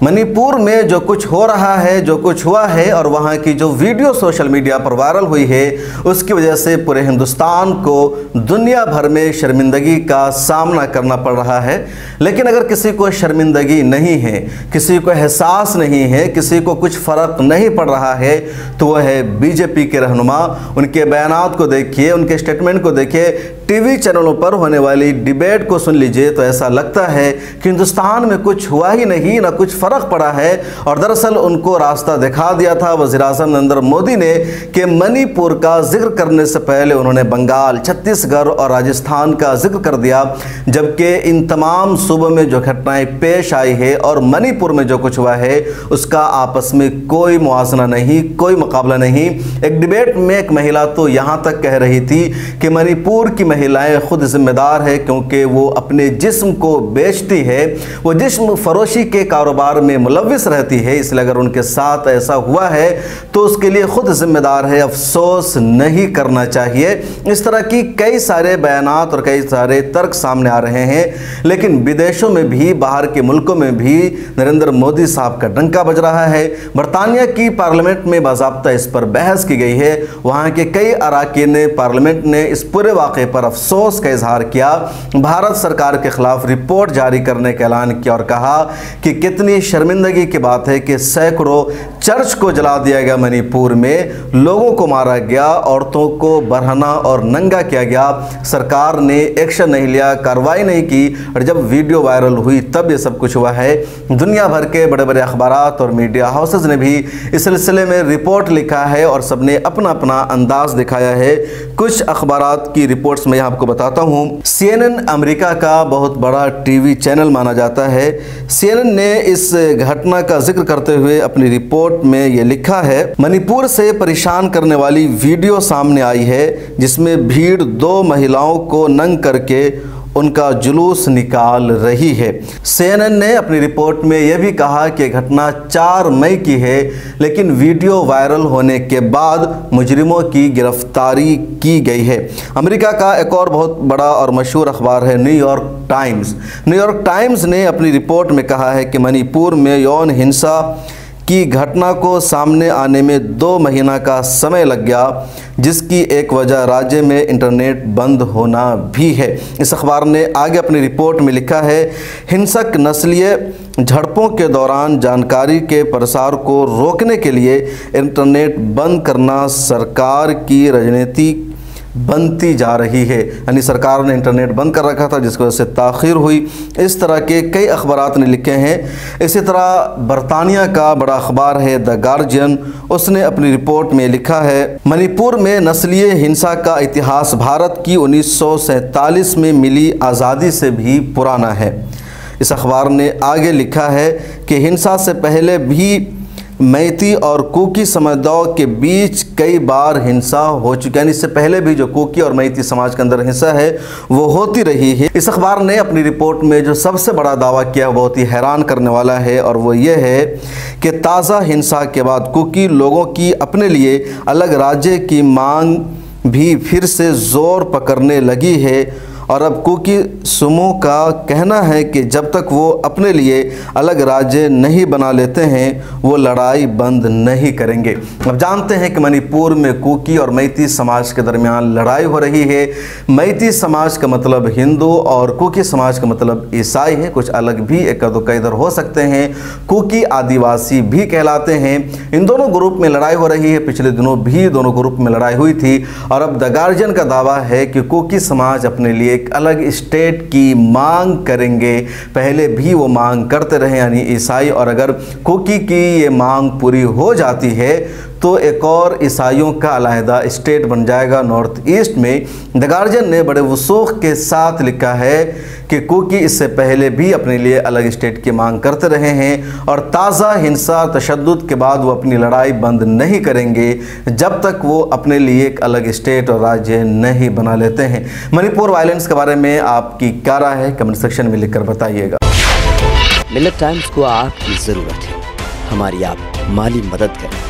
मणिपुर में जो कुछ हो रहा है, जो कुछ हुआ है और वहाँ की जो वीडियो सोशल मीडिया पर वायरल हुई है, उसकी वजह से पूरे हिंदुस्तान को दुनिया भर में शर्मिंदगी का सामना करना पड़ रहा है। लेकिन अगर किसी को शर्मिंदगी नहीं है, किसी को एहसास नहीं है, किसी को कुछ फ़र्क नहीं पड़ रहा है, तो वह है बीजेपी के रहनुमा। उनके बयानात को देखिए, उनके स्टेटमेंट को देखिए, टीवी चैनलों पर होने वाली डिबेट को सुन लीजिए तो ऐसा लगता है कि हिंदुस्तान में कुछ हुआ ही नहीं, ना कुछ फ़र्क पड़ा है। और दरअसल उनको रास्ता दिखा दिया था वज़ीर-ए-आज़म नरेंद्र मोदी ने कि मणिपुर का जिक्र करने से पहले उन्होंने बंगाल, छत्तीसगढ़ और राजस्थान का जिक्र कर दिया, जबकि इन तमाम सूबों में जो घटनाएं पेश आई है और मणिपुर में जो कुछ हुआ है उसका आपस में कोई मुआवजा नहीं, कोई मुकाबला नहीं। एक डिबेट में एक महिला तो यहाँ तक कह रही थी कि मणिपुर की महिलाएं खुद जिम्मेदार है क्योंकि वो अपने जिस्म को बेचती है, वो जिस्म फरोशी के कारोबार में मुलव्विस रहती है, इसलिए अगर उनके साथ ऐसा हुआ है तो उसके लिए खुद जिम्मेदार है, अफसोस नहीं करना चाहिए। इस तरह की कई सारे बयानात और कई सारे तर्क सामने आ रहे हैं। लेकिन विदेशों में भी, बाहर के मुल्कों में भी नरेंद्र मोदी साहब का डंका बज रहा है। बरतानिया की पार्लियामेंट में बाज़ाब्ता इस पर बहस की गई है। वहाँ के कई अरकान पार्लियामेंट ने इस पूरे वाक़े पर अफसोस का इजहार किया, भारत सरकार के खिलाफ रिपोर्ट जारी करने का ऐलान किया और कहा कि कितनी शर्मिंदगी की बात है कि सैकड़ों चर्च को जला दिया गया, मणिपुर में लोगों को मारा गया, औरतों को बरहना और नंगा किया गया, सरकार ने एक्शन नहीं लिया, कार्रवाई नहीं की। और जब वीडियो वायरल हुई तब ये सब कुछ हुआ है। दुनिया भर के बड़े बड़े अखबारात और मीडिया हाउसेस ने भी इस सिलसिले में रिपोर्ट लिखा है और सबने अपना अपना अंदाज दिखाया है। कुछ अखबारात की रिपोर्ट्स मैं आपको बताता हूँ। CNN अमेरिका का बहुत बड़ा टीवी चैनल माना जाता है। CNN ने इस घटना का जिक्र करते हुए अपनी रिपोर्ट में ये लिखा है, मणिपुर से परेशान करने वाली वीडियो सामने आई है जिसमें भीड़ 2 महिलाओं को नंग करके उनका जुलूस निकाल रही है। CNN ने अपनी रिपोर्ट में यह भी कहा कि घटना 4 मई की है, लेकिन वीडियो वायरल होने के बाद मुजरिमों की गिरफ्तारी की गई है। अमेरिका का एक और बहुत बड़ा और मशहूर अखबार है न्यूयॉर्क टाइम्स। न्यूयॉर्क टाइम्स ने अपनी रिपोर्ट में कहा है कि मणिपुर में यौन हिंसा की घटना को सामने आने में 2 महीना का समय लग गया, जिसकी एक वजह राज्य में इंटरनेट बंद होना भी है। इस अखबार ने आगे अपनी रिपोर्ट में लिखा है, हिंसक नस्लीय झड़पों के दौरान जानकारी के प्रसार को रोकने के लिए इंटरनेट बंद करना सरकार की रणनीति बनती जा रही है। यानी सरकार ने इंटरनेट बंद कर रखा था जिसकी वजह से ताख़ीर हुई। इस तरह के कई अखबारात ने लिखे हैं। इसी तरह बरतानिया का बड़ा अखबार है द गार्जियन, उसने अपनी रिपोर्ट में लिखा है, मणिपुर में नस्लीय हिंसा का इतिहास भारत की 1947 में मिली आज़ादी से भी पुराना है। इस अखबार ने आगे लिखा है कि हिंसा से पहले भी मैती और कुकी समुदायों के बीच कई बार हिंसा हो चुकी है। यानी इससे पहले भी जो कुकी और मैती समाज के अंदर हिंसा है वो होती रही है। इस अखबार ने अपनी रिपोर्ट में जो सबसे बड़ा दावा किया बहुत ही हैरान करने वाला है और वो ये है कि ताज़ा हिंसा के बाद कुकी लोगों की अपने लिए अलग राज्य की मांग भी फिर से ज़ोर पकड़ने लगी है। और अब कुकी समूह का कहना है कि जब तक वो अपने लिए अलग राज्य नहीं बना लेते हैं वो लड़ाई बंद नहीं करेंगे। अब जानते हैं कि मणिपुर में कुकी और मैती समाज के दरमियान लड़ाई हो रही है। मैती समाज का मतलब हिंदू और कुकी समाज का मतलब ईसाई है। कुछ अलग भी एक दो इधर हो सकते हैं। कुकी आदिवासी भी कहलाते हैं। इन दोनों ग्रुप में लड़ाई हो रही है। पिछले दिनों भी दोनों ग्रुप में लड़ाई हुई थी और अब द गार्जियन का दावा है कि कुकी समाज अपने लिए एक अलग स्टेट की मांग करेंगे। पहले भी वो मांग करते रहे यानी ईसाई, और अगर कुकी की ये मांग पूरी हो जाती है तो एक और ईसाइयों का अलहदा स्टेट बन जाएगा नॉर्थ ईस्ट में। द गार्जियन ने बड़े वसूख के साथ लिखा है कि कुकी इससे पहले भी अपने लिए अलग स्टेट की मांग करते रहे हैं और ताज़ा हिंसा तशद्दुद के बाद वो अपनी लड़ाई बंद नहीं करेंगे जब तक वो अपने लिए एक अलग स्टेट और राज्य नहीं बना लेते हैं। मणिपुर वायलेंस के बारे में आपकी क्या राय है, कमेंट सेक्शन में लिखकर बताइएगा। मिल्लत टाइम्स को आपकी ज़रूरत है, हमारी आप माली मदद करें।